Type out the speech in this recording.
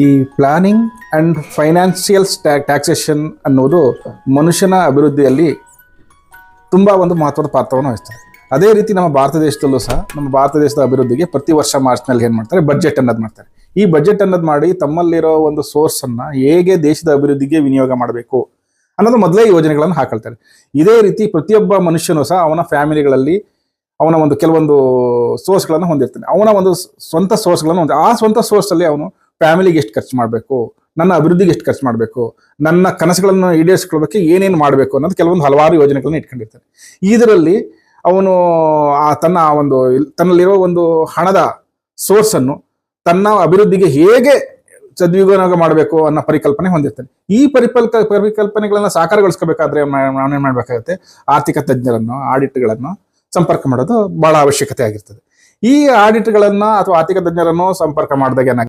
ಈ planning and financial taxation ಅನ್ನೋದು ಮನುಷ್ಯನ ಅಭಿವೃದ್ಧಿಯಲ್ಲಿ ತುಂಬ ಒಂದು ಮಹತ್ವದ ಪಾತ್ರವನ್ನು ವಹಿಸ್ತದೆ. ಅದೇ ರೀತಿ ನಮ್ಮ ಭಾರತ ದೇಶದಲ್ಲೂ ಸಹ ನಮ್ಮ ಭಾರತ ದೇಶದ ಅಭಿವೃದ್ಧಿಗೆ ಪ್ರತಿ ವರ್ಷ ಮಾರ್ಚ್ನಲ್ಲಿ ಏನು ಮಾಡ್ತಾರೆ, ಬಜೆಟ್ ಅನ್ನೋದು ಮಾಡ್ತಾರೆ. ಈ ಬಜೆಟ್ ಅನ್ನೋದು ಮಾಡಿ ತಮ್ಮಲ್ಲಿರೋ ಒಂದು ಸೋರ್ಸನ್ನು ಹೇಗೆ ದೇಶದ ಅಭಿವೃದ್ಧಿಗೆ ವಿನಿಯೋಗ ಮಾಡಬೇಕು ಅನ್ನೋದು ಮೊದಲೇ ಯೋಜನೆಗಳನ್ನು ಹಾಕೊಳ್ತಾರೆ. ಇದೇ ರೀತಿ ಪ್ರತಿಯೊಬ್ಬ ಮನುಷ್ಯನೂ ಸಹ ಅವನ ಫ್ಯಾಮಿಲಿಗಳಲ್ಲಿ ಅವನ ಒಂದು ಕೆಲವೊಂದು ಸೋರ್ಸ್ಗಳನ್ನು ಹೊಂದಿರ್ತಾನೆ. ಅವನ ಒಂದು ಸ್ವಂತ ಸೋರ್ಸ್ಗಳನ್ನು ಆ ಸ್ವಂತ ಸೋರ್ಸಲ್ಲಿ ಅವನು ಫ್ಯಾಮಿಲಿಗೆ ಎಷ್ಟು ಖರ್ಚು ಮಾಡಬೇಕು, ನನ್ನ ಅಭಿವೃದ್ಧಿಗೆ ಎಷ್ಟು ಖರ್ಚು ಮಾಡಬೇಕು, ನನ್ನ ಕನಸುಗಳನ್ನು ಈಡೇರಿಸ್ಕೊಳ್ಬೇಕು ಏನೇನು ಮಾಡಬೇಕು ಅನ್ನೋದು ಕೆಲವೊಂದು ಹಲವಾರು ಯೋಜನೆಗಳನ್ನ ಇಟ್ಕೊಂಡಿರ್ತಾನೆ. ಇದರಲ್ಲಿ ಅವನು ತನ್ನಲ್ಲಿರೋ ಒಂದು ಹಣದ ಸೋರ್ಸನ್ನು ತನ್ನ ಅಭಿವೃದ್ಧಿಗೆ ಹೇಗೆ ಸದ್ವಿನಿಯೋಗ ಮಾಡಬೇಕು ಅನ್ನೋ ಪರಿಕಲ್ಪನೆ ಹೊಂದಿರ್ತಾನೆ. ಈ ಪರಿಕಲ್ಪನೆಗಳನ್ನ ಸಾಕಾರಗೊಳಿಸ್ಕೋಬೇಕಾದ್ರೆ ನಾವೇನ್ ಮಾಡ್ಬೇಕಾಗುತ್ತೆ, ಆರ್ಥಿಕ ತಜ್ಞರನ್ನು, ಆಡಿಟ್ಗಳನ್ನು ಸಂಪರ್ಕ ಮಾಡೋದು ಬಹಳ ಅವಶ್ಯಕತೆ ಆಗಿರ್ತದೆ. ಈ ಆಡಿಟ್ಗಳನ್ನ ಅಥವಾ ಆರ್ಥಿಕ ತಜ್ಞರನ್ನು ಸಂಪರ್ಕ ಮಾಡಿದಾಗ ಏನಾಗುತ್ತೆ,